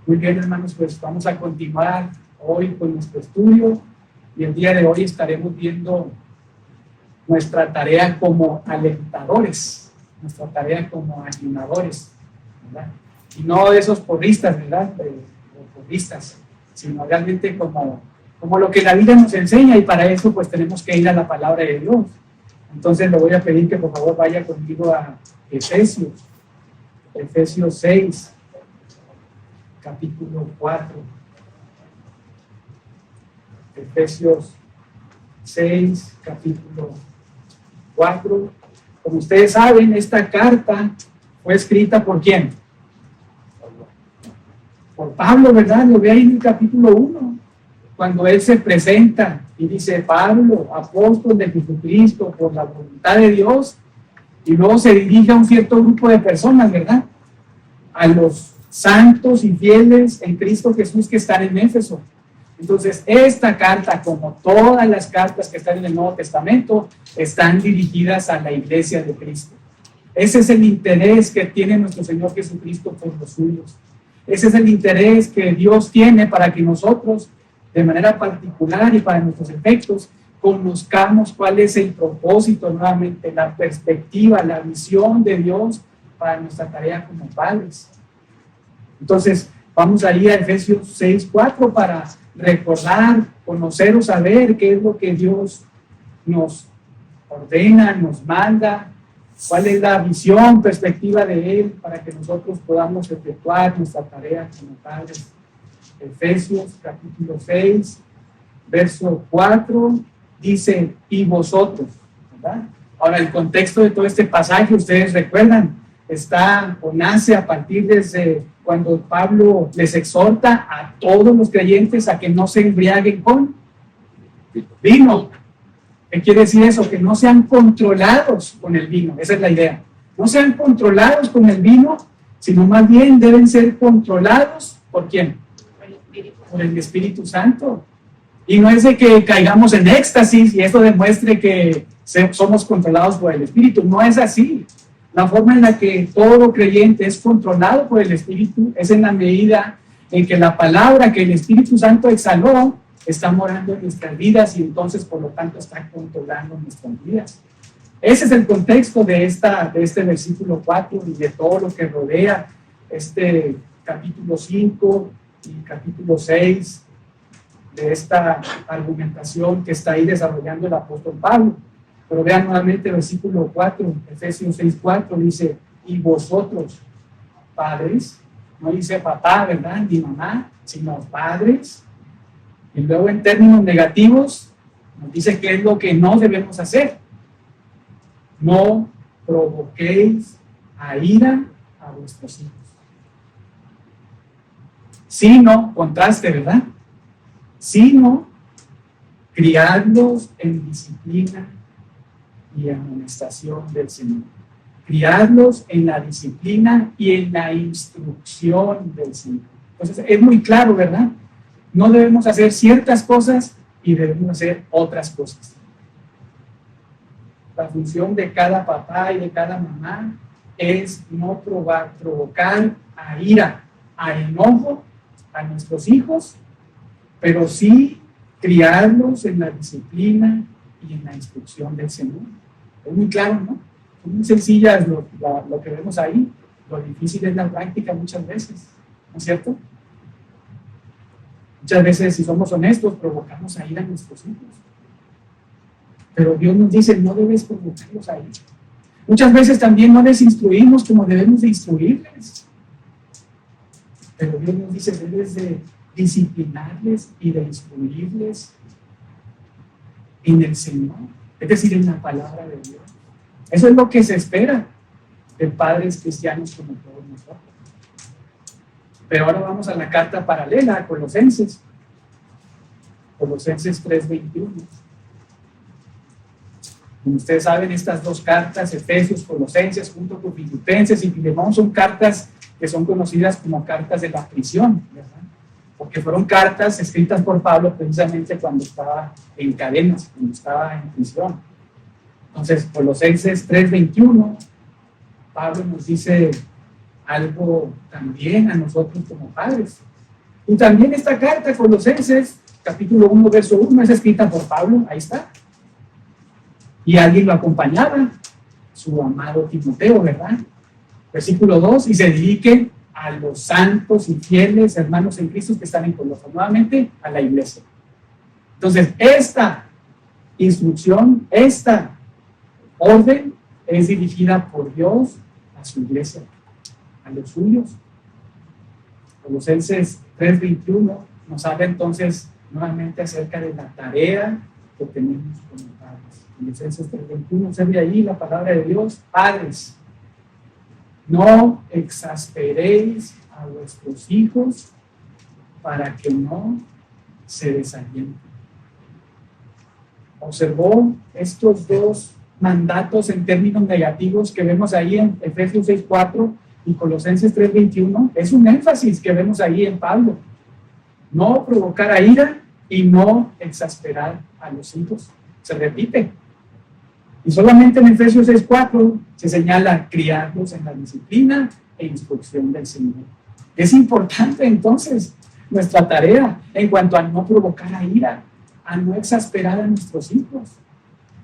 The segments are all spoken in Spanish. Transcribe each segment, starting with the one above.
Muy bien, hermanos, pues vamos a continuar hoy con nuestro estudio y el día de hoy estaremos viendo nuestra tarea como alentadores, nuestra tarea como animadores, ¿verdad? Y no de esos porristas, ¿verdad? De porristas, sino realmente como lo que la Biblia nos enseña, y para eso pues tenemos que ir a la palabra de Dios. Entonces le voy a pedir que por favor vaya conmigo a Efesios 6, capítulo 4. Efesios 6, capítulo 4. Como ustedes saben, esta carta fue escrita ¿por quién? Por Pablo, ¿verdad? Lo ve ahí en el capítulo 1, cuando él se presenta y dice: Pablo, apóstol de Jesucristo, por la voluntad de Dios, y luego se dirige a un cierto grupo de personas, ¿verdad? A los santos y fieles en Cristo Jesús que están en Éfeso. Entonces, esta carta, como todas las cartas que están en el Nuevo Testamento, están dirigidas a la iglesia de Cristo. Ese es el interés que tiene nuestro Señor Jesucristo por los suyos. Ese es el interés que Dios tiene para que nosotros, de manera particular y para nuestros efectos, conozcamos cuál es el propósito, nuevamente, la perspectiva, la visión de Dios para nuestra tarea como padres. Entonces, vamos a ir a Efesios 6:4 para recordar, conocer o saber qué es lo que Dios nos ordena, nos manda, cuál es la visión, perspectiva de Él para que nosotros podamos efectuar nuestra tarea como padres. Efesios capítulo 6, verso 4, dice: y vosotros, ¿verdad? Ahora, el contexto de todo este pasaje, ustedes recuerdan, está o nace a partir desde cuando Pablo les exhorta a todos los creyentes a que no se embriaguen con vino. ¿Qué quiere decir eso? Que no sean controlados con el vino. Esa es la idea. No sean controlados con el vino, sino más bien deben ser controlados ¿por quién? Por el Espíritu Santo. Y no es de que caigamos en éxtasis y esto demuestre que somos controlados por el Espíritu. No es así. La forma en la que todo creyente es controlado por el Espíritu es en la medida en que la palabra que el Espíritu Santo exhaló está morando en nuestras vidas y entonces por lo tanto está controlando nuestras vidas. Ese es el contexto de este versículo 4 y de todo lo que rodea este capítulo 5 y capítulo 6 de esta argumentación que está ahí desarrollando el apóstol Pablo. Pero vean nuevamente el versículo 4, Efesios 6:4, dice: y vosotros, padres, no dice papá, ¿verdad?, ni mamá, sino padres. Y luego en términos negativos nos dice qué es lo que no debemos hacer. No provoquéis a ira a vuestros hijos. Sino, contraste, ¿verdad? Sino, criadlos en disciplina y amonestación del Señor. Criadlos en la disciplina y en la instrucción del Señor. Entonces, es muy claro, ¿verdad? No debemos hacer ciertas cosas y debemos hacer otras cosas. La función de cada papá y de cada mamá es no provocar a ira, a enojo a nuestros hijos, pero sí criarlos en la disciplina y en la instrucción del Señor. Es muy claro, ¿no? Son muy sencillas lo que vemos ahí. Lo difícil es la práctica muchas veces, ¿no es cierto? Muchas veces, si somos honestos, provocamos a ira a nuestros hijos. Pero Dios nos dice: no debes provocarlos a ira. Muchas veces también no les instruimos como debemos de instruirles. Pero Dios nos dice: debes de disciplinarles y de instruirles en el Señor, es decir, en la palabra de Dios. Eso es lo que se espera de padres cristianos como todos nosotros. Pero ahora vamos a la carta paralela a Colosenses 3:21. Como ustedes saben, estas dos cartas, Efesios, Colosenses, junto con Filipenses y Filemón, son cartas que son conocidas como cartas de la prisión, ¿verdad? Porque fueron cartas escritas por Pablo precisamente cuando estaba en cadenas, cuando estaba en prisión. Entonces, Colosenses 3:21, Pablo nos dice: algo también a nosotros como padres. Y también esta carta, Colosenses, capítulo 1, verso 1, es escrita por Pablo, ahí está. Y alguien lo acompañaba, su amado Timoteo, ¿verdad? Versículo 2, y se dedique a los santos y fieles hermanos en Cristo que están en Colosas, nuevamente a la iglesia. Entonces, esta instrucción, esta orden es dirigida por Dios a su iglesia, a los suyos. Colosenses 3:21 nos habla entonces nuevamente acerca de la tarea que tenemos como padres. Colosenses 3:21, observe ahí la palabra de Dios. Padres, no exasperéis a vuestros hijos para que no se desalienten. Observó estos dos mandatos en términos negativos que vemos ahí en Efesios 6:4 y Colosenses 3:21. Es un énfasis que vemos ahí en Pablo. No provocar a ira y no exasperar a los hijos. Se repite. Y solamente en Efesios 6:4 se señala criarlos en la disciplina e instrucción del Señor. Es importante entonces nuestra tarea en cuanto a no provocar a ira, a no exasperar a nuestros hijos.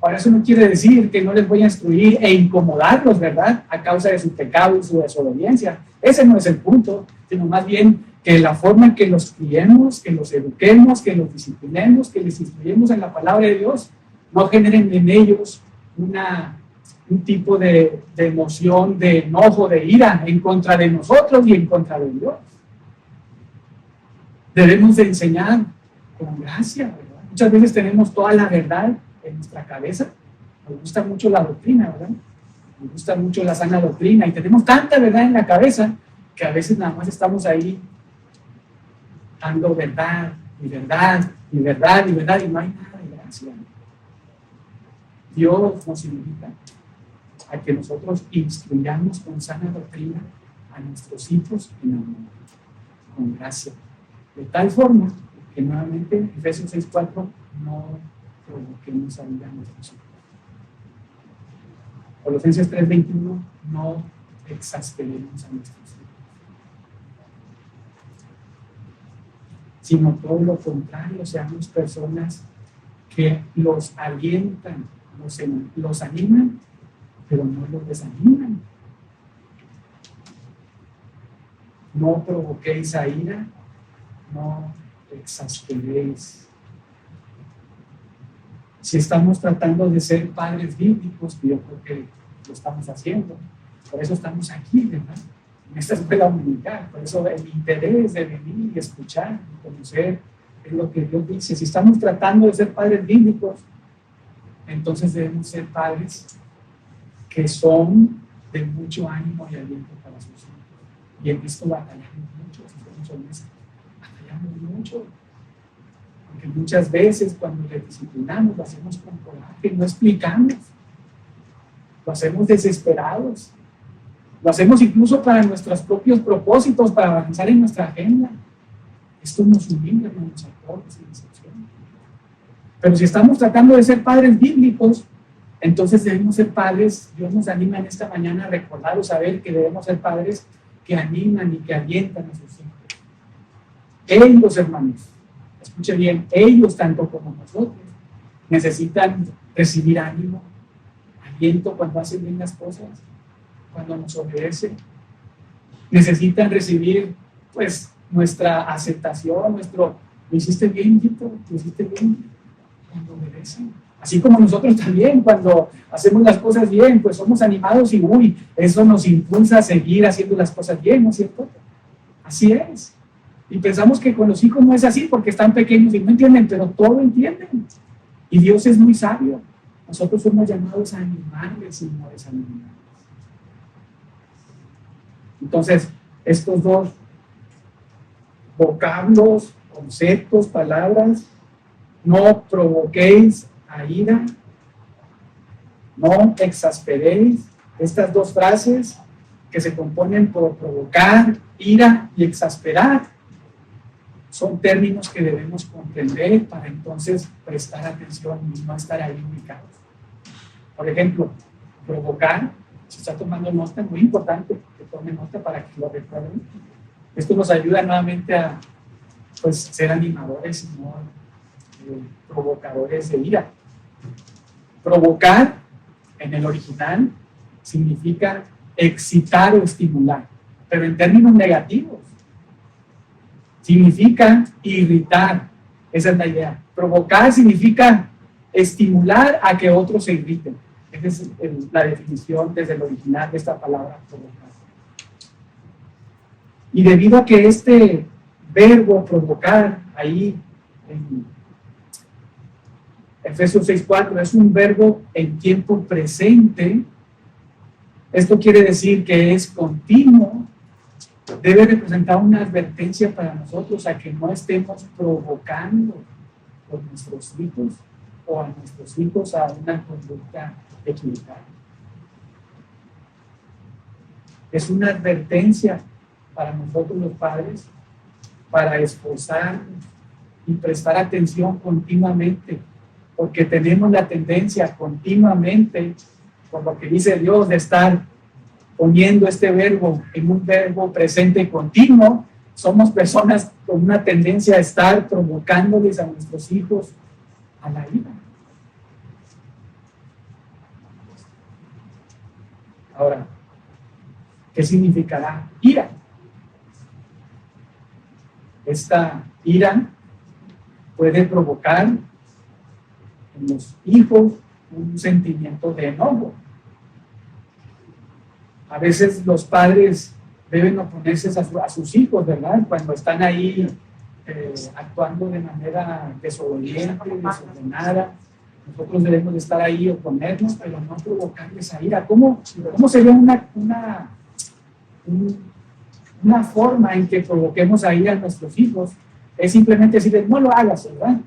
Ahora, eso no quiere decir que no les voy a instruir e incomodarlos, ¿verdad? A causa de su pecado y su desobediencia. Ese no es el punto, sino más bien que la forma en que los criemos, que los eduquemos, que los disciplinemos, que les instruyemos en la palabra de Dios, no generen en ellos un tipo de emoción, de enojo, de ira en contra de nosotros y en contra de Dios. Debemos de enseñar con gracia, ¿verdad? Muchas veces tenemos toda la verdad en nuestra cabeza. Nos gusta mucho la doctrina, ¿verdad? Nos gusta mucho la sana doctrina y tenemos tanta verdad en la cabeza que a veces nada más estamos ahí dando verdad y verdad y verdad y verdad y no hay nada de gracia. Dios nos invita a que nosotros instruyamos con sana doctrina a nuestros hijos en amor, con gracia, de tal forma que nuevamente Efesios 6:4 no provoquemos a ira a nuestros hijos. Colosenses 3:21, no exasperemos a nuestros hijos, sino todo lo contrario, seamos personas que los alientan, los animan, pero no los desaniman. No provoquéis a ira, no exasperéis. Si estamos tratando de ser padres bíblicos, yo creo que lo estamos haciendo, por eso estamos aquí, ¿verdad? En esta escuela dominical, por eso el interés de venir y escuchar y conocer es lo que Dios dice. Si estamos tratando de ser padres bíblicos, entonces debemos ser padres que son de mucho ánimo y aliento para sus hijos. Y en esto batallamos mucho, si somos honestos, batallamos mucho. Porque muchas veces cuando les disciplinamos lo hacemos con coraje, no explicamos, lo hacemos desesperados, lo hacemos incluso para nuestros propios propósitos, para avanzar en nuestra agenda. Esto nos humilla, nos aporta y decepciona. Pero si estamos tratando de ser padres bíblicos, entonces debemos ser padres. Dios nos anima en esta mañana a recordar o saber que debemos ser padres que animan y que alientan a sus hijos. Ellos, hermanos, escuche bien, ellos tanto como nosotros necesitan recibir ánimo, aliento cuando hacen bien las cosas, cuando nos obedecen. Necesitan recibir pues nuestra aceptación, lo hiciste bien, hijito, lo hiciste bien, cuando obedecen. Así como nosotros también, cuando hacemos las cosas bien, pues somos animados y eso nos impulsa a seguir haciendo las cosas bien, ¿no es cierto? Así es. Y pensamos que con los hijos no es así porque están pequeños y no entienden, pero todo entienden. Y Dios es muy sabio. Nosotros somos llamados a animarles y no desanimarles. Entonces, estos dos vocablos, conceptos, palabras, no provoquéis a ira, no exasperéis, estas dos frases que se componen por provocar, ira y exasperar, son términos que debemos comprender para entonces prestar atención y no estar ahí ubicados. Por ejemplo, provocar Si está tomando nota, muy importante que tome nota para que lo recuerden. Esto nos ayuda nuevamente a pues, ser animadores y no provocadores de ira. Provocar, en el original, significa excitar o estimular, pero en términos negativos. Significa irritar, esa es la idea. Provocar significa estimular a que otros se irriten. Esa es la definición desde el original de esta palabra provocar. Y debido a que este verbo provocar ahí en Efesios 6:4 es un verbo en tiempo presente, esto quiere decir que es continuo, debe representar una advertencia para nosotros a que no estemos provocando por nuestros hijos o a nuestros hijos a una conducta equivocada. Es una advertencia para nosotros los padres para esforzarnos y prestar atención continuamente, porque tenemos la tendencia continuamente, por lo que dice Dios, de estar poniendo este verbo en un verbo presente continuo. Somos personas con una tendencia a estar provocándoles a nuestros hijos a la ira. Ahora, ¿qué significará ira? Esta ira puede provocar en los hijos un sentimiento de enojo. A veces los padres deben oponerse a sus hijos, ¿verdad? Cuando están ahí actuando de manera desobediente, desordenada. Nosotros debemos de estar ahí, oponernos, pero no provocarles a ira. ¿Cómo sería una forma en que provoquemos a ira a nuestros hijos? Es simplemente decirles, no lo hagas, ¿verdad?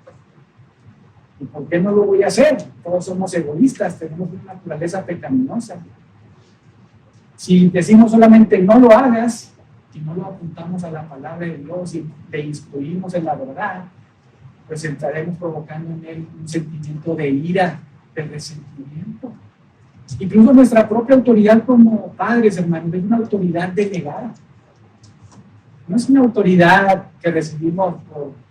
¿Y por qué no lo voy a hacer? Todos somos egoístas, tenemos una naturaleza pecaminosa. Si decimos solamente no lo hagas y no lo apuntamos a la palabra de Dios y te instruimos en la verdad, pues estaremos provocando en él un sentimiento de ira, de resentimiento. Incluso nuestra propia autoridad como padres, hermanos, es una autoridad delegada. No es una autoridad que recibimos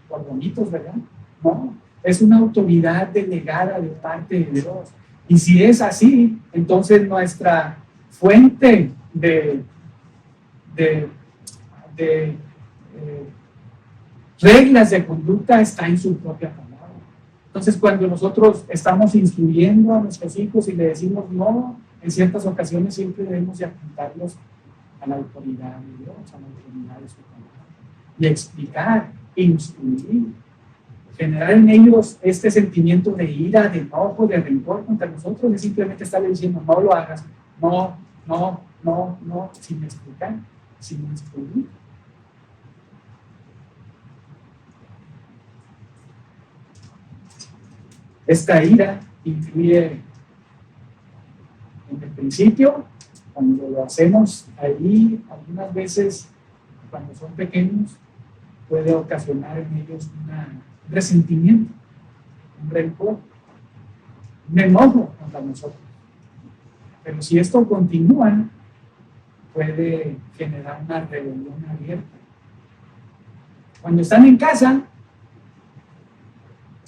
por bonitos, ¿verdad? No, es una autoridad delegada de parte de Dios. Y si es así, entonces nuestra fuente de reglas de conducta está en su propia palabra. Entonces, cuando nosotros estamos instruyendo a nuestros hijos y le decimos no, en ciertas ocasiones siempre debemos de apuntarlos a la autoridad de Dios, a la autoridad de su palabra, y explicar, instruir, generar en ellos este sentimiento de ira, de enojo, de rencor contra nosotros, es simplemente estarle diciendo no lo hagas, no, sin explicar, sin instruir. Esta ira influye en el principio, cuando lo hacemos ahí, algunas veces, cuando son pequeños, puede ocasionar en ellos un resentimiento, un rencor, un enojo contra nosotros. Pero si esto continúa, puede generar una rebelión abierta. Cuando están en casa,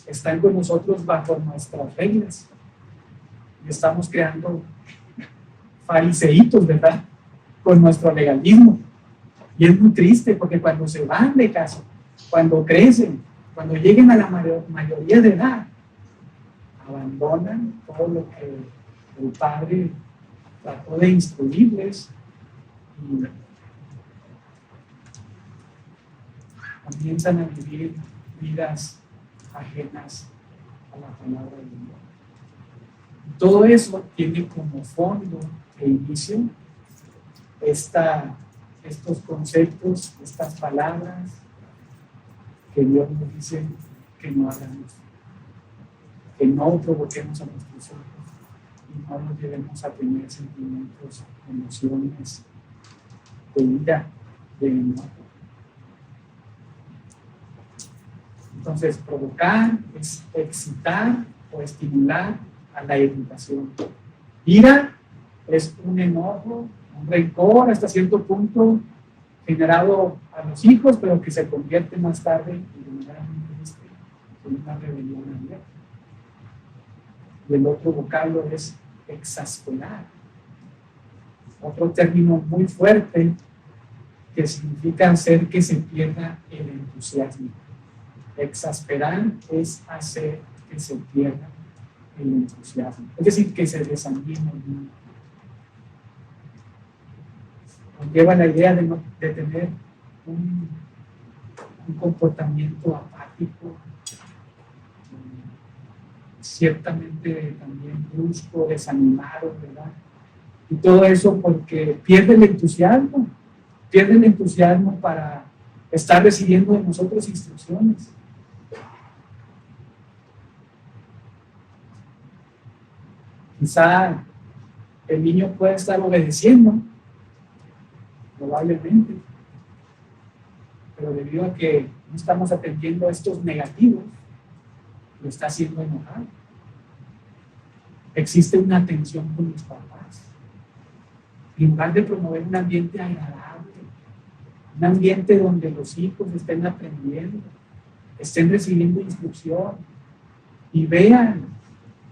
están con nosotros bajo nuestras reglas. Y estamos creando fariseitos, ¿verdad? Con nuestro legalismo. Y es muy triste porque cuando se van de casa, cuando crecen, cuando lleguen a la mayoría de edad, abandonan todo lo que el Padre trató de instruirles y comienzan a vivir vidas ajenas a la palabra de Dios. Todo eso tiene como fondo e inicio estos conceptos, estas palabras que Dios nos dice que no hagamos, que no provoquemos a nuestros hijos y no nos llevemos a tener sentimientos, emociones de ira, de enojo. Entonces, provocar es excitar o estimular a la irritación. Ira es un enojo, un rencor hasta cierto punto generado a los hijos, pero que se convierte más tarde en una rebelión abierta. Y el otro vocablo es exasperar, otro término muy fuerte que significa hacer que se pierda el entusiasmo. Exasperar es hacer que se pierda el entusiasmo, es decir, que se desanime. Nos lleva la idea de tener un comportamiento apático, ciertamente también brusco, desanimado, ¿verdad? Y todo eso porque pierde el entusiasmo para estar recibiendo de nosotros instrucciones. Quizá el niño puede estar obedeciendo, probablemente, pero debido a que no estamos atendiendo a estos negativos, lo está haciendo enojar. Existe una tensión con los papás. En lugar de promover un ambiente agradable, un ambiente donde los hijos estén aprendiendo, estén recibiendo instrucción y vean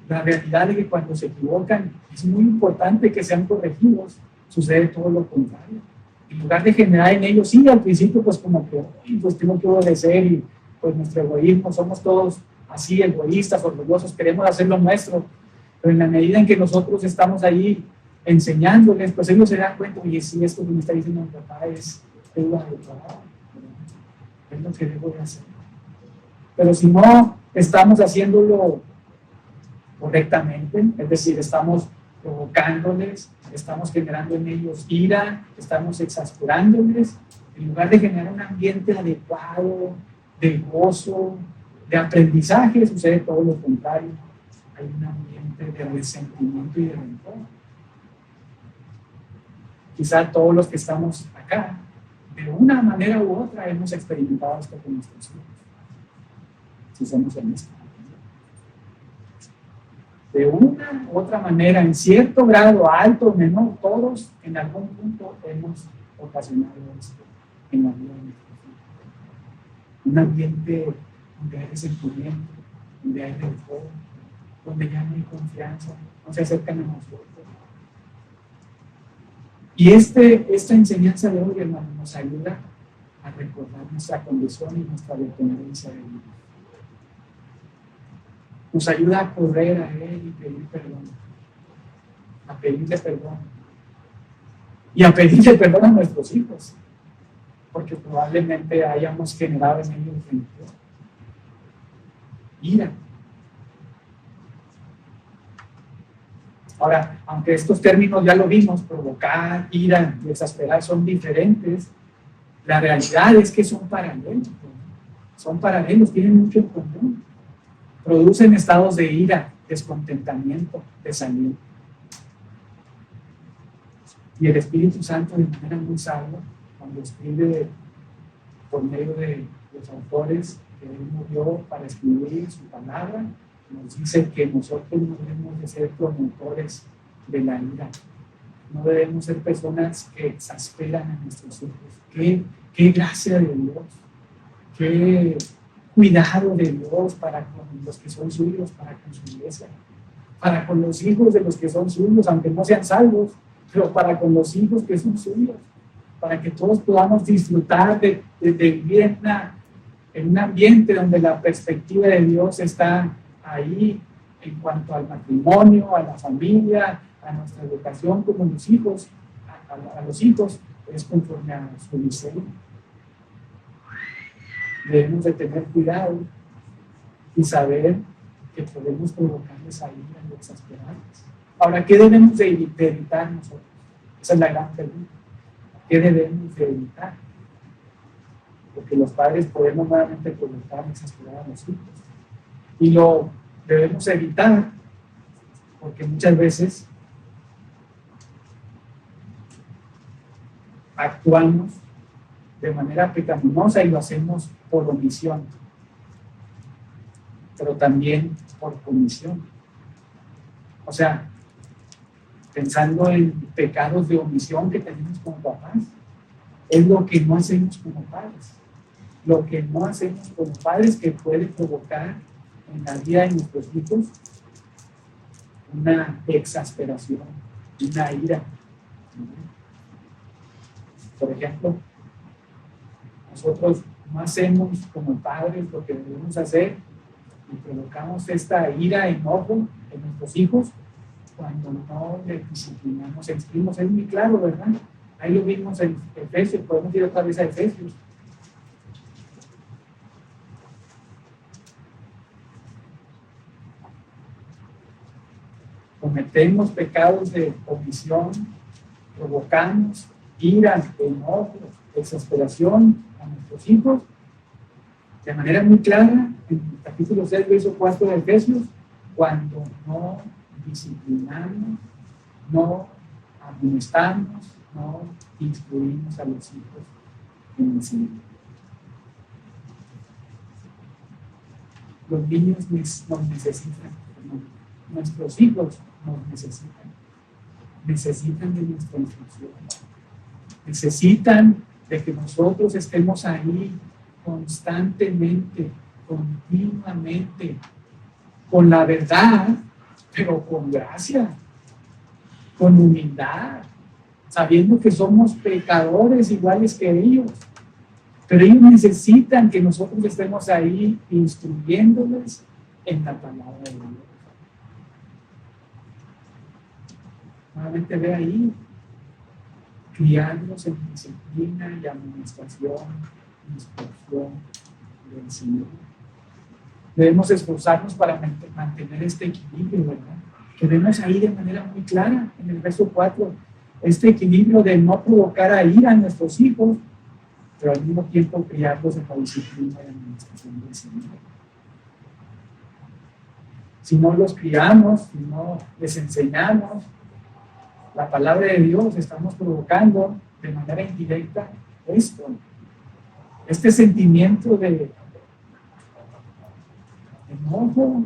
la realidad de que cuando se equivocan es muy importante que sean corregidos, sucede todo lo contrario. En lugar de generar en ellos, sí, al principio pues como que pues tengo que obedecer y pues nuestro egoísmo, somos todos así egoístas, orgullosos, queremos hacer lo nuestro, pero en la medida en que nosotros estamos ahí enseñándoles, pues ellos se dan cuenta, oye, sí, esto que me está diciendo mi papá es lo adecuado, es lo que debo de hacer. Pero si no estamos haciéndolo correctamente, es decir, estamos provocándoles, estamos generando en ellos ira, estamos exasperándoles, en lugar de generar un ambiente adecuado, de gozo, de aprendizaje, sucede todo lo contrario. Hay un ambiente de resentimiento y de rencor. Quizá todos los que estamos acá, de una manera u otra, hemos experimentado esto con nuestros hijos, si somos honestos. De una u otra manera, en cierto grado, alto o menor, todos en algún punto hemos ocasionado esto en la vida de nuestros hijos. Un ambiente donde hay resentimiento, donde hay rencor, donde ya no hay confianza, no se acercan a nosotros. Y esta enseñanza de hoy, hermano, nos ayuda a recordar nuestra condición y nuestra dependencia de Dios. Nos ayuda a correr a Él y pedir perdón, a pedirle perdón y a pedirle perdón a nuestros hijos, porque probablemente hayamos generado en ellos rencor, ira. Ahora, aunque estos términos ya lo vimos, provocar, ira y exasperar son diferentes, la realidad es que son paralelos, tienen mucho en común. Producen estados de ira, descontentamiento, desaliento. Y el Espíritu Santo, de manera muy sabia, cuando escribe por medio de los autores que Él murió para escribir su palabra, nos dice que nosotros no debemos de ser promotores de la ira. No debemos ser personas que exasperan a nuestros hijos. Qué gracia de Dios, qué cuidado de Dios para con los que son suyos, para con su iglesia, para con los hijos de los que son suyos, aunque no sean salvos, pero para con los hijos que son suyos, para que todos podamos disfrutar de vivir en un ambiente donde la perspectiva de Dios está ahí en cuanto al matrimonio, a la familia, a nuestra educación como los hijos, a los hijos, es conforme a su diseño. Debemos de tener cuidado y saber que podemos provocarles a ira y exasperarles. Ahora, ¿qué debemos de evitar nosotros? Esa es la gran pregunta. ¿Qué debemos de evitar? Porque los padres podemos nuevamente provocar y exasperar a los hijos. Y lo debemos evitar porque muchas veces actuamos de manera pecaminosa y lo hacemos por omisión, pero también por comisión. O sea, pensando en pecados de omisión que tenemos como papás. Es lo que no hacemos como padres. Lo que no hacemos como padres que puede provocar en la vida de nuestros hijos una exasperación, una ira. Por ejemplo, nosotros no hacemos como padres lo que debemos hacer y provocamos esta ira, enojo en nuestros hijos cuando no les disciplinamos, exigimos. Es muy claro, ¿verdad? Ahí lo vimos en Efesios, podemos ir otra vez a Efesios. Cometemos pecados de omisión, provocamos ira, enojo, desesperación a nuestros hijos, de manera muy clara, en el capítulo 6, verso 4 de Efesios, cuando no disciplinamos, no amonestamos, no instruimos a los hijos en el Señor. Los niños nos necesitan, nuestros hijos nos necesitan de nuestra instrucción, necesitan de que nosotros estemos ahí constantemente, continuamente, con la verdad, pero con gracia, con humildad, sabiendo que somos pecadores iguales que ellos, pero ellos necesitan que nosotros estemos ahí instruyéndoles en la palabra de Dios. Nuevamente ve ahí, criarlos en disciplina y administración, instrucción del Señor. Debemos esforzarnos para mantener este equilibrio, ¿verdad? Que vemos ahí de manera muy clara en el verso 4, este equilibrio de no provocar a ira a nuestros hijos, pero al mismo tiempo criarlos en la disciplina y administración del Señor. Si no los criamos, si no les enseñamos la palabra de Dios, estamos provocando de manera indirecta esto, este sentimiento de enojo,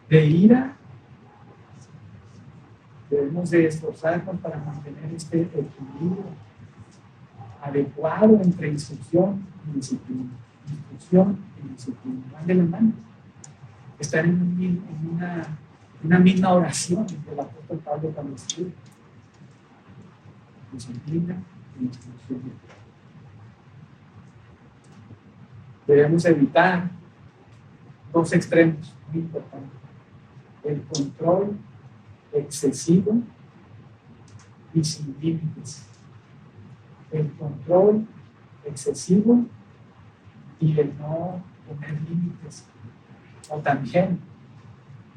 de ira. Debemos de esforzarnos para mantener este equilibrio adecuado entre instrucción y disciplina. Instrucción y disciplina van de la mano. Están en una misma oración del apóstol Pablo cuando escribe. Disciplina y instrucción. Debemos evitar dos extremos muy importantes: el control excesivo y sin límites. El control excesivo y el no poner límites, o también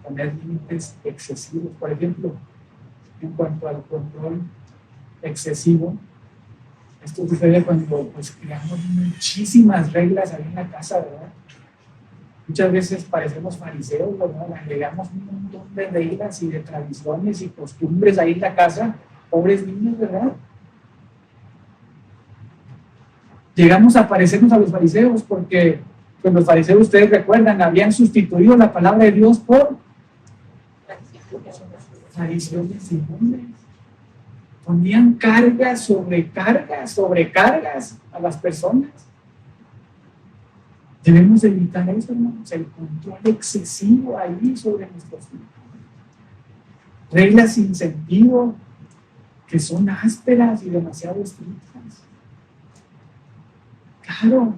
poner límites excesivos. Por ejemplo, en cuanto al control excesivo, esto sucede cuando pues creamos muchísimas reglas ahí en la casa, ¿verdad? Muchas veces parecemos fariseos, ¿verdad? Agregamos un montón de reglas y de tradiciones y costumbres ahí en la casa, pobres niños, ¿verdad? Llegamos a parecernos a los fariseos porque pues, los fariseos, ustedes recuerdan, habían sustituido la palabra de Dios por tradiciones inmundas. Ponían cargas sobre cargas, sobre cargas a las personas. Debemos evitar eso, hermanos, el control excesivo ahí sobre nuestros hijos. Reglas sin sentido que son ásperas y demasiado estrictas. Claro,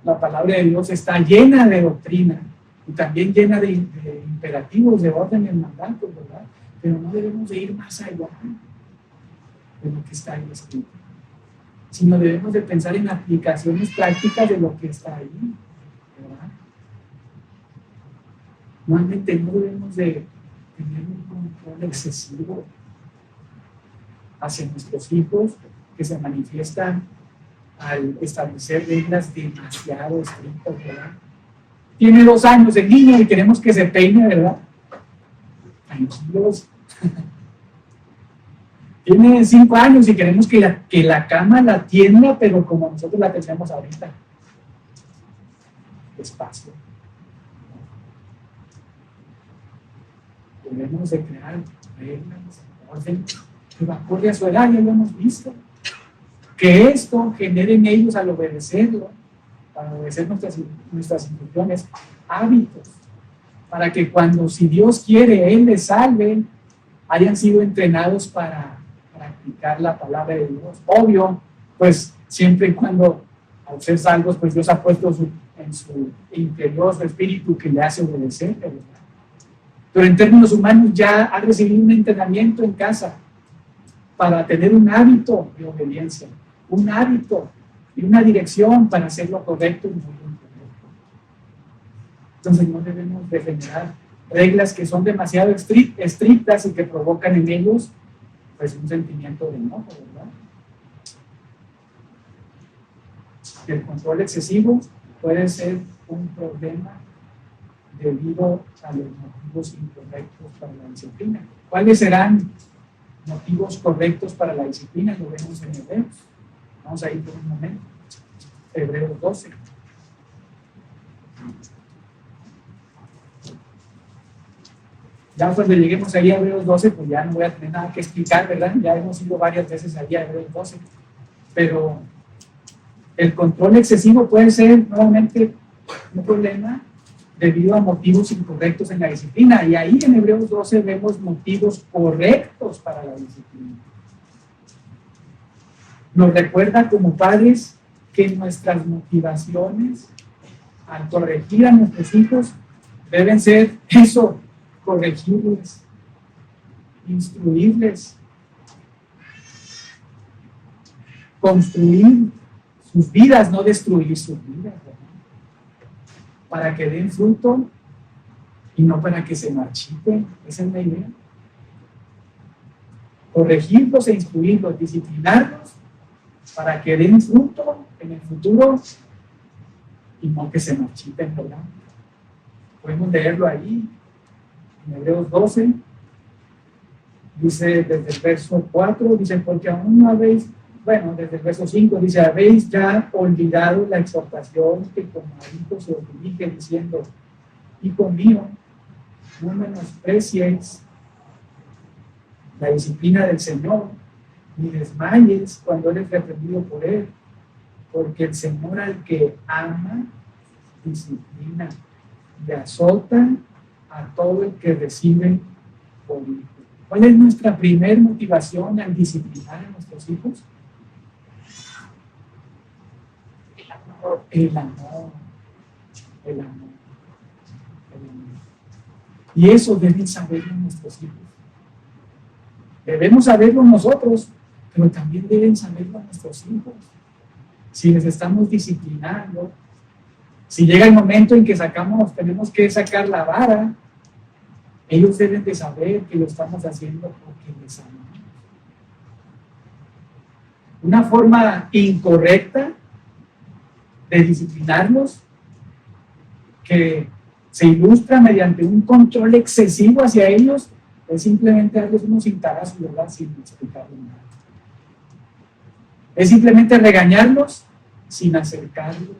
la palabra de Dios está llena de doctrina y también llena de imperativos, de órdenes, mandatos, ¿verdad? Pero no debemos de ir más allá de lo que está ahí escrito, sino debemos de pensar en aplicaciones prácticas de lo que está ahí, ¿verdad? Normalmente no debemos de tener un control excesivo hacia nuestros hijos que se manifiestan al establecer reglas demasiado estrictas, ¿verdad? Tiene 2 años el niño y queremos que se peine, ¿verdad? Tranquilos. Tiene 5 años y queremos que la cama la tienda, pero como nosotros la tenemos ahorita. Despacio. Debemos de crear reglas, orden que va acorde a su edad, ya lo hemos visto. Que esto genere en ellos al obedecerlo, para obedecer nuestras instrucciones, hábitos, para que cuando, si Dios quiere, Él les salve, hayan sido entrenados para practicar la palabra de Dios. Obvio, pues siempre y cuando al ser salvos, pues Dios ha puesto en su interior su espíritu que le hace obedecer, ¿verdad? Pero en términos humanos ya ha recibido un entrenamiento en casa para tener un hábito de obediencia, un hábito y una dirección para hacer lo correcto y no lo incorrecto. Entonces no debemos de generar reglas que son demasiado estrictas y que provocan en ellos pues un sentimiento de enojo, ¿verdad? El control excesivo puede ser un problema debido a los motivos incorrectos para la disciplina. ¿Cuáles serán motivos correctos para la disciplina? Lo vemos en Hebreos. Vamos a ir por un momento. Hebreos 12. Ya cuando lleguemos ahí a Hebreos 12, pues ya no voy a tener nada que explicar, ¿verdad? Ya hemos ido varias veces ahí a Hebreos 12. Pero el control excesivo puede ser nuevamente un problema debido a motivos incorrectos en la disciplina. Y ahí en Hebreos 12 vemos motivos correctos para la disciplina. Nos recuerda como padres que nuestras motivaciones al corregir a nuestros hijos deben ser eso, corregirles, instruirles, construir sus vidas, no destruir sus vidas, ¿verdad? Para que den fruto y no para que se marchiten. Esa es la idea. Corregirlos e instruirlos, disciplinarlos para que den fruto en el futuro y no que se marchiten, ¿verdad? Podemos leerlo ahí en Hebreos 12, dice desde el verso 4, dice, porque aún no habéis, bueno, desde el verso 5 dice, habéis ya olvidado la exhortación que como a hijos se os dirige diciendo, hijo mío, no menosprecies la disciplina del Señor, ni desmayes cuando eres reprendido por Él, porque el Señor al que ama, disciplina y azota a todo el que recibe por hijo. ¿Cuál es nuestra primer motivación al disciplinar a nuestros hijos? El amor. El amor. El amor. Y eso deben saberlo nuestros hijos. Debemos saberlo nosotros, pero también deben saberlo nuestros hijos. Si les estamos disciplinando, si llega el momento en que tenemos que sacar la vara, ellos deben de saber que lo estamos haciendo porque les amamos. Una forma incorrecta de disciplinarlos, que se ilustra mediante un control excesivo hacia ellos, es simplemente darles unos cintarazos, ¿verdad? Sin explicarles nada. Es simplemente regañarlos sin acercarlos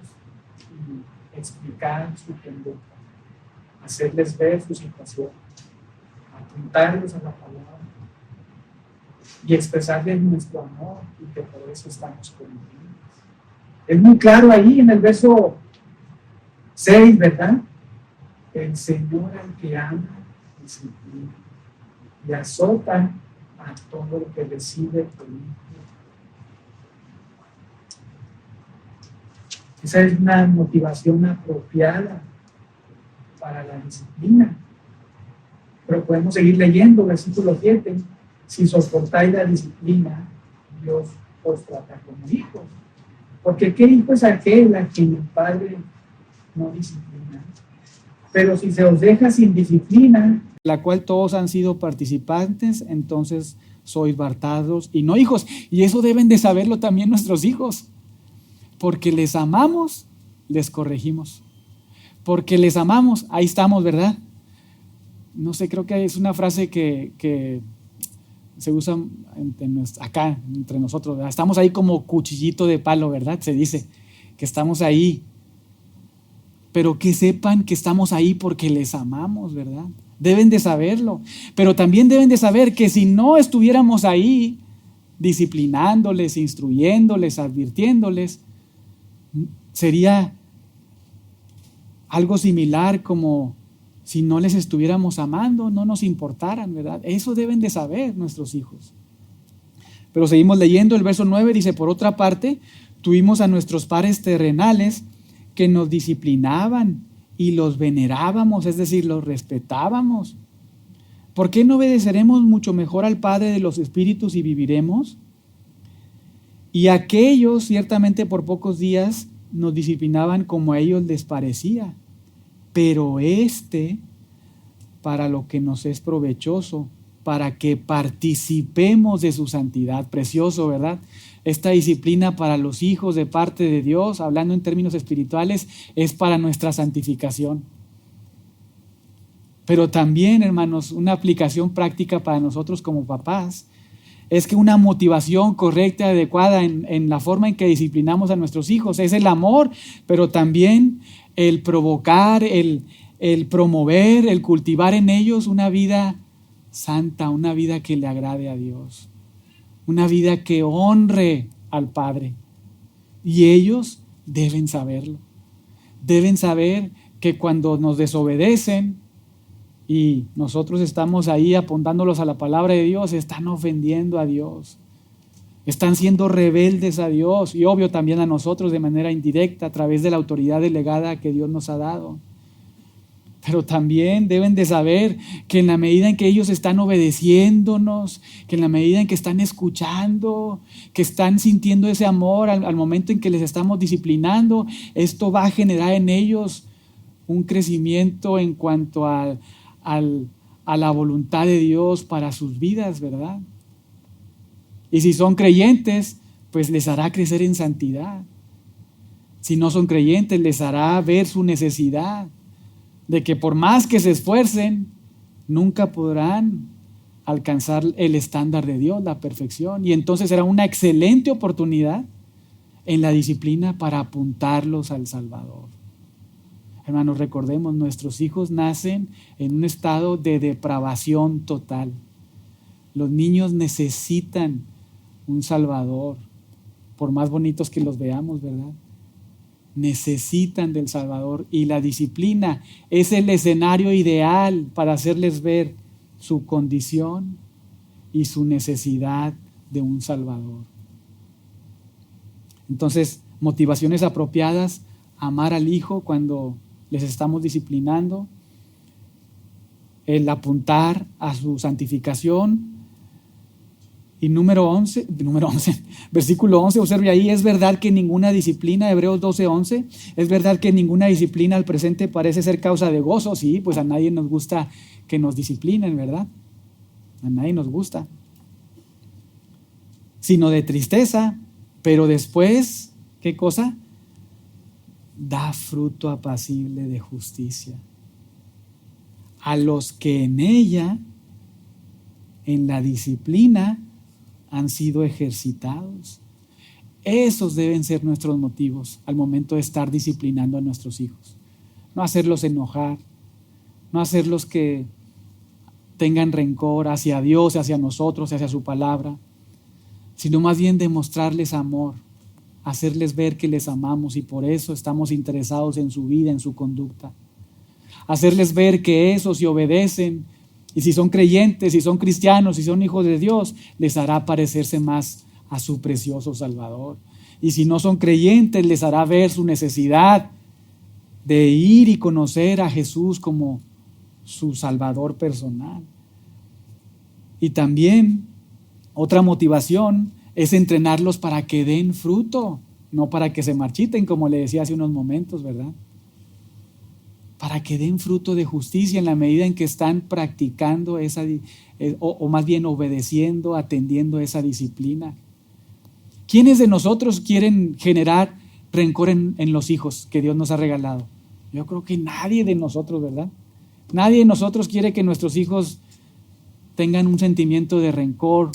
y explicar su conducta, hacerles ver su situación, apuntarlos a la palabra y expresarles nuestro amor y que por eso estamos con ellos. Es muy claro ahí en el verso 6, ¿verdad? El Señor al que ama, disciplina y azota a todo el que recibe por hijo. Esa es una motivación apropiada para la disciplina. Pero podemos seguir leyendo, versículo 7. Si soportáis la disciplina, Dios os trata como hijos. Porque ¿qué hijo es aquel a quien el Padre no disciplina? Pero si se os deja sin disciplina, la cual todos han sido participantes, entonces sois bastardos y no hijos. Y eso deben de saberlo también nuestros hijos. Porque les amamos, les corregimos. Porque les amamos, ahí estamos, ¿verdad? No sé, creo que es una frase que se usa acá entre nosotros, ¿verdad? Estamos ahí como cuchillito de palo, ¿verdad? Se dice que estamos ahí. Pero que sepan que estamos ahí porque les amamos, ¿verdad? Deben de saberlo. Pero también deben de saber que si no estuviéramos ahí, disciplinándoles, instruyéndoles, advirtiéndoles, sería algo similar como si no les estuviéramos amando, no nos importaran, ¿verdad? Eso deben de saber nuestros hijos. Pero seguimos leyendo, el verso 9 dice, por otra parte, tuvimos a nuestros padres terrenales que nos disciplinaban y los venerábamos, es decir, los respetábamos. ¿Por qué no obedeceremos mucho mejor al Padre de los Espíritus y viviremos? Y aquellos, ciertamente por pocos días, nos disciplinaban como a ellos les parecía, pero para lo que nos es provechoso, para que participemos de su santidad. Precioso, ¿verdad? Esta disciplina para los hijos de parte de Dios, hablando en términos espirituales, es para nuestra santificación. Pero también, hermanos, una aplicación práctica para nosotros como papás es que una motivación correcta y adecuada en la forma en que disciplinamos a nuestros hijos es el amor, pero también el provocar, el promover, el cultivar en ellos una vida santa, una vida que le agrade a Dios, una vida que honre al Padre. Y ellos deben saberlo. Deben saber que cuando nos desobedecen y nosotros estamos ahí apuntándolos a la palabra de Dios, están ofendiendo a Dios. Están siendo rebeldes a Dios y obvio también a nosotros de manera indirecta a través de la autoridad delegada que Dios nos ha dado. Pero también deben de saber que en la medida en que ellos están obedeciéndonos, que en la medida en que están escuchando, que están sintiendo ese amor al momento en que les estamos disciplinando, esto va a generar en ellos un crecimiento en cuanto a la voluntad de Dios para sus vidas, ¿verdad? Y si son creyentes, pues les hará crecer en santidad. Si no son creyentes, les hará ver su necesidad de que por más que se esfuercen, nunca podrán alcanzar el estándar de Dios, la perfección. Y entonces será una excelente oportunidad en la disciplina para apuntarlos al Salvador. Hermanos, recordemos, nuestros hijos nacen en un estado de depravación total. Los niños necesitan un Salvador, por más bonitos que los veamos, ¿verdad? Necesitan del Salvador y la disciplina es el escenario ideal para hacerles ver su condición y su necesidad de un Salvador. Entonces, motivaciones apropiadas, amar al hijo cuando les estamos disciplinando, el apuntar a su santificación. Y número 11, versículo 11, observe ahí, es verdad que ninguna disciplina, Hebreos 12:11, es verdad que ninguna disciplina al presente parece ser causa de gozo. Sí, pues a nadie nos gusta que nos disciplinen, ¿verdad? A nadie nos gusta. Sino de tristeza, pero después, ¿qué cosa? Da fruto apacible de justicia a los que en ella, en la disciplina, han sido ejercitados. Esos deben ser nuestros motivos al momento de estar disciplinando a nuestros hijos. No hacerlos enojar, no hacerlos que tengan rencor hacia Dios, hacia nosotros, hacia su palabra, sino más bien demostrarles amor, hacerles ver que les amamos y por eso estamos interesados en su vida, en su conducta. Hacerles ver que eso, si obedecen, y si son creyentes, si son cristianos, si son hijos de Dios, les hará parecerse más a su precioso Salvador. Y si no son creyentes, les hará ver su necesidad de ir y conocer a Jesús como su Salvador personal. Y también otra motivación es entrenarlos para que den fruto, no para que se marchiten, como le decía hace unos momentos, ¿verdad? Para que den fruto de justicia en la medida en que están practicando esa, o más bien obedeciendo, atendiendo esa disciplina. ¿Quiénes de nosotros quieren generar rencor en los hijos que Dios nos ha regalado? Yo creo que nadie de nosotros, ¿verdad? Nadie de nosotros quiere que nuestros hijos tengan un sentimiento de rencor,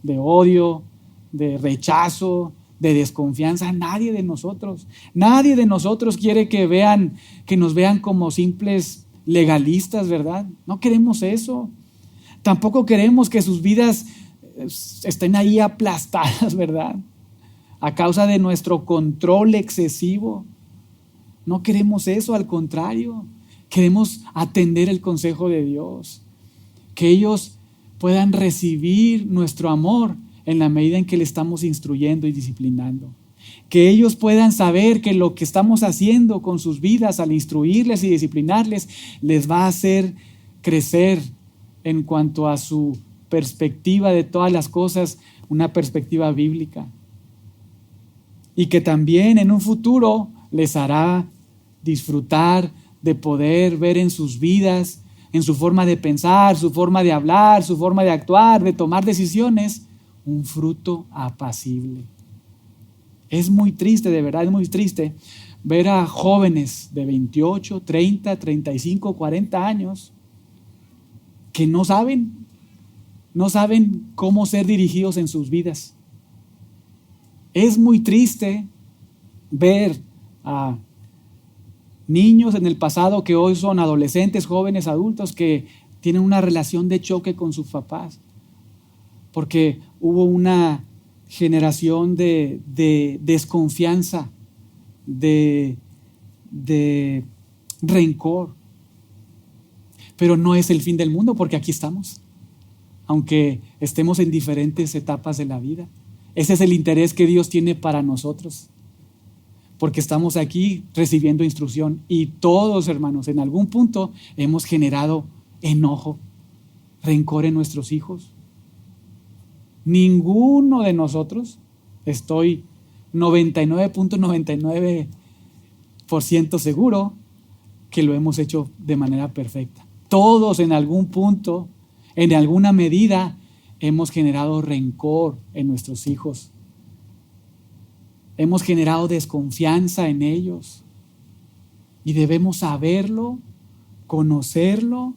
de odio, de rechazo, de desconfianza. Nadie de nosotros quiere que nos vean como simples legalistas, ¿verdad? No queremos eso. Tampoco queremos que sus vidas estén ahí aplastadas, ¿verdad? A causa de nuestro control excesivo. No queremos eso, al contrario. Queremos atender el consejo de Dios. Que ellos puedan recibir nuestro amor en la medida en que le estamos instruyendo y disciplinando. Que ellos puedan saber que lo que estamos haciendo con sus vidas al instruirles y disciplinarles les va a hacer crecer en cuanto a su perspectiva de todas las cosas, una perspectiva bíblica. Y que también en un futuro les hará disfrutar de poder ver en sus vidas, en su forma de pensar, su forma de hablar, su forma de actuar, de tomar decisiones, un fruto apacible. Es muy triste, de verdad, es muy triste ver a jóvenes de 28, 30, 35, 40 años que no saben cómo ser dirigidos en sus vidas. Es muy triste ver a niños en el pasado que hoy son adolescentes, jóvenes, adultos, que tienen una relación de choque con sus papás, porque hubo una generación de desconfianza, de rencor. Pero no es el fin del mundo, porque aquí estamos, aunque estemos en diferentes etapas de la vida. Ese es el interés que Dios tiene para nosotros, porque estamos aquí recibiendo instrucción y todos, hermanos, en algún punto hemos generado enojo, rencor en nuestros hijos. Ninguno de nosotros, estoy 99.99% seguro que lo hemos hecho de manera perfecta. Todos en algún punto, en alguna medida, hemos generado rencor en nuestros hijos. Hemos generado desconfianza en ellos. Y debemos saberlo, conocerlo,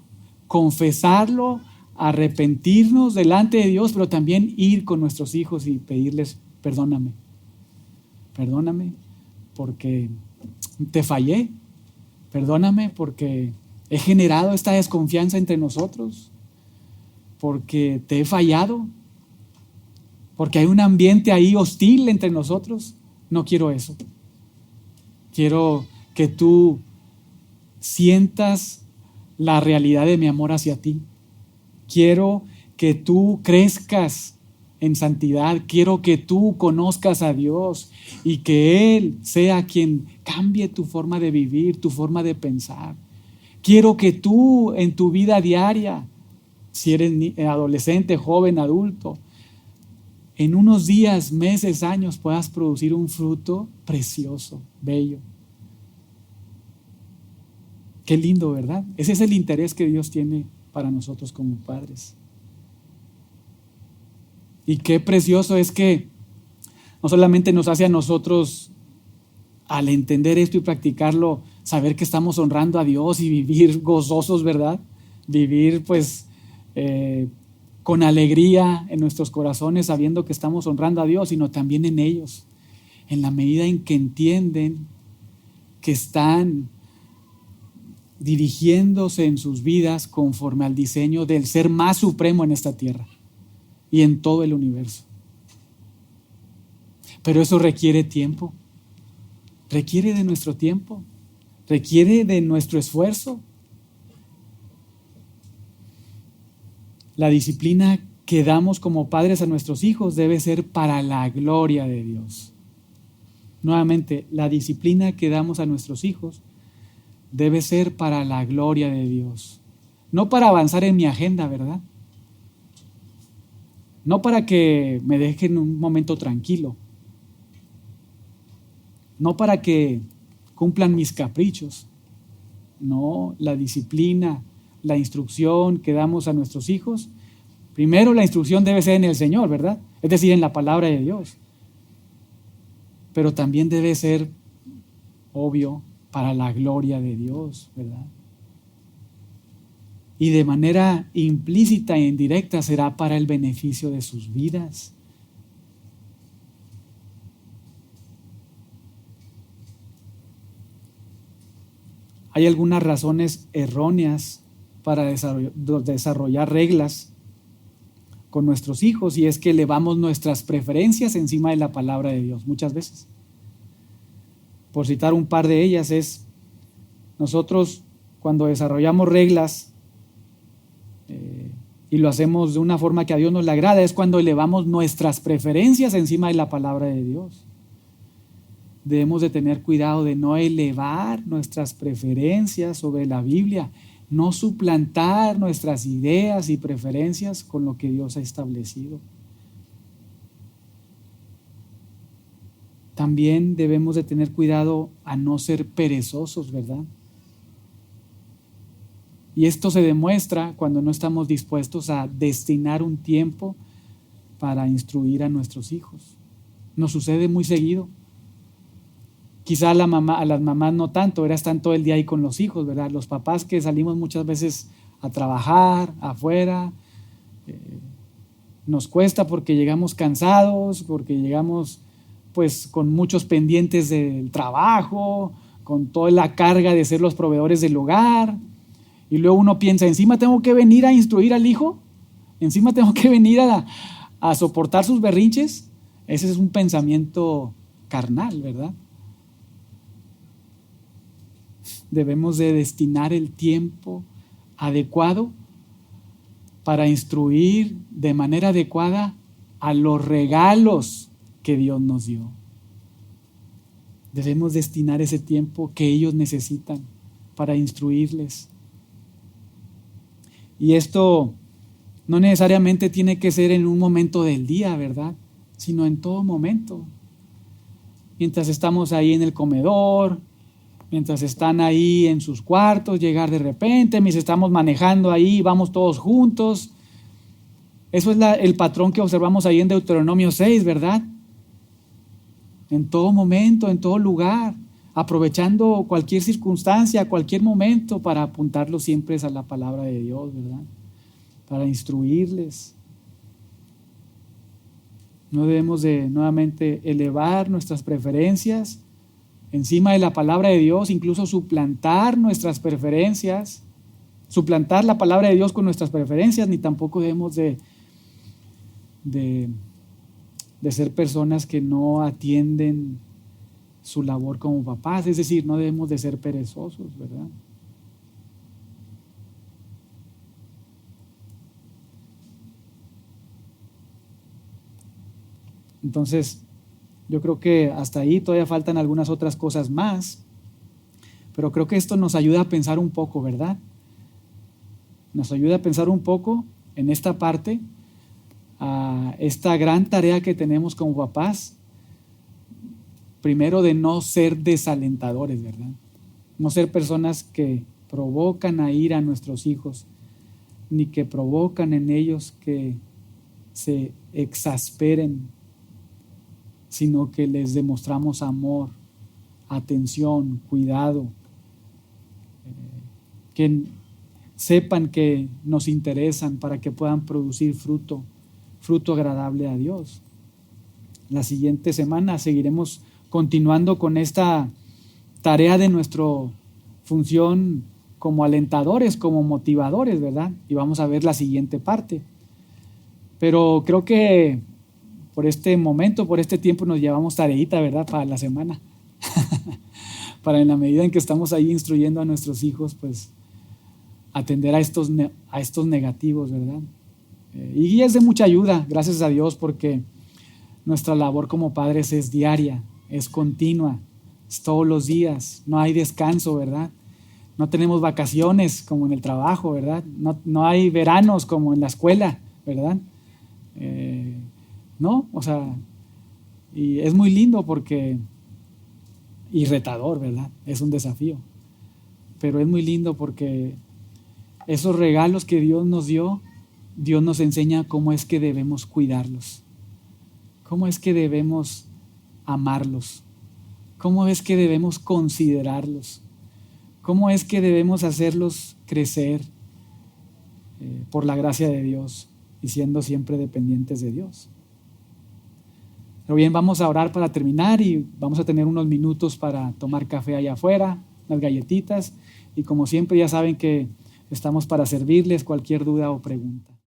confesarlo, arrepentirnos delante de Dios, pero también ir con nuestros hijos y pedirles, perdóname porque te fallé, perdóname porque he generado esta desconfianza entre nosotros, porque te he fallado, porque hay un ambiente ahí hostil entre nosotros. No quiero eso. Quiero que tú sientas la realidad de mi amor hacia ti. Quiero que tú crezcas en santidad. Quiero que tú conozcas a Dios y que Él sea quien cambie tu forma de vivir, tu forma de pensar. Quiero que tú en tu vida diaria, si eres adolescente, joven, adulto, en unos días, meses, años puedas producir un fruto precioso, bello. Qué lindo, ¿verdad? Ese es el interés que Dios tiene para nosotros como padres. Y qué precioso es que no solamente nos hace a nosotros, al entender esto y practicarlo, saber que estamos honrando a Dios y vivir gozosos, ¿verdad? Vivir con alegría en nuestros corazones, sabiendo que estamos honrando a Dios, sino también en ellos, en la medida en que entienden que están dirigiéndose en sus vidas conforme al diseño del ser más supremo en esta tierra y en todo el universo. Pero eso requiere tiempo, requiere de nuestro tiempo, requiere de nuestro esfuerzo. La disciplina que damos como padres a nuestros hijos debe ser para la gloria de Dios. Nuevamente, la disciplina que damos a nuestros hijos debe ser para la gloria de Dios. No para avanzar en mi agenda, ¿verdad? No para que me dejen un momento tranquilo. No para que cumplan mis caprichos. No, la disciplina, la instrucción que damos a nuestros hijos, primero la instrucción debe ser en el Señor, ¿verdad? Es decir, en la palabra de Dios. Pero también debe ser, obvio, para la gloria de Dios, ¿verdad? Y de manera implícita e indirecta será para el beneficio de sus vidas. hay algunas razones erróneas para desarrollar reglas con nuestros hijos, y es que elevamos nuestras preferencias encima de la palabra de Dios muchas veces. Por citar un par de ellas, es nosotros cuando desarrollamos reglas y lo hacemos de una forma que a Dios nos le agrada, es cuando elevamos nuestras preferencias encima de la palabra de Dios. Debemos de tener cuidado de no elevar nuestras preferencias sobre la Biblia, no suplantar nuestras ideas y preferencias con lo que Dios ha establecido. También debemos de tener cuidado a no ser perezosos, ¿verdad? Y esto se demuestra cuando no estamos dispuestos a destinar un tiempo para instruir a nuestros hijos. Nos sucede muy seguido. Quizá a las mamás no tanto, están todo el día ahí con los hijos, ¿verdad? Los papás que salimos muchas veces a trabajar afuera, nos cuesta porque llegamos cansados, porque llegamos pues con muchos pendientes del trabajo, con toda la carga de ser los proveedores del hogar, y luego uno piensa, encima tengo que venir a instruir al hijo, encima tengo que venir a soportar sus berrinches. Ese es un pensamiento carnal, ¿verdad? Debemos de destinar el tiempo adecuado para instruir de manera adecuada a los regalos que Dios nos dio. Debemos destinar ese tiempo que ellos necesitan para instruirles. Y esto no necesariamente tiene que ser en un momento del día, ¿verdad? Sino en todo momento. Mientras estamos ahí en el comedor, mientras están ahí en sus cuartos, llegar de repente, mientras estamos manejando ahí, vamos todos juntos. Eso es el patrón que observamos ahí en Deuteronomio 6, ¿verdad? En todo momento, en todo lugar, aprovechando cualquier circunstancia, cualquier momento para apuntarlos siempre a la palabra de Dios, ¿verdad? Para instruirles. No debemos de nuevamente elevar nuestras preferencias encima de la palabra de Dios, incluso suplantar nuestras preferencias, suplantar la palabra de Dios con nuestras preferencias, ni tampoco debemos de ser personas que no atienden su labor como papás, es decir, no debemos de ser perezosos, ¿verdad? Entonces, yo creo que hasta ahí todavía faltan algunas otras cosas más, pero creo que esto nos ayuda a pensar un poco, ¿verdad? Nos ayuda a pensar un poco en esta parte, a esta gran tarea que tenemos como papás, primero de no ser desalentadores, ¿verdad? No ser personas que provocan a ir a nuestros hijos, ni que provocan en ellos que se exasperen, sino que les demostramos amor, atención, cuidado, que sepan que nos interesan para que puedan producir fruto agradable a Dios. La siguiente semana seguiremos continuando con esta tarea de nuestra función como alentadores, como motivadores, ¿verdad? Y vamos a ver la siguiente parte. Pero creo que por este momento, por este tiempo nos llevamos tareita, ¿verdad? Para la semana. Para en la medida en que estamos ahí instruyendo a nuestros hijos, pues atender a estos negativos, ¿verdad? Y es de mucha ayuda, gracias a Dios, porque nuestra labor como padres es diaria, es continua, es todos los días, no hay descanso, ¿verdad? No tenemos vacaciones como en el trabajo, ¿verdad? No hay veranos como en la escuela, ¿verdad? No, o sea, y es muy lindo porque, y retador, ¿verdad? Es un desafío, pero es muy lindo porque esos regalos que Dios nos dio, Dios nos enseña cómo es que debemos cuidarlos, cómo es que debemos amarlos, cómo es que debemos considerarlos, cómo es que debemos hacerlos crecer por la gracia de Dios y siendo siempre dependientes de Dios. Pero bien, vamos a orar para terminar y vamos a tener unos minutos para tomar café allá afuera, unas galletitas, Y como siempre ya saben que estamos para servirles cualquier duda o pregunta.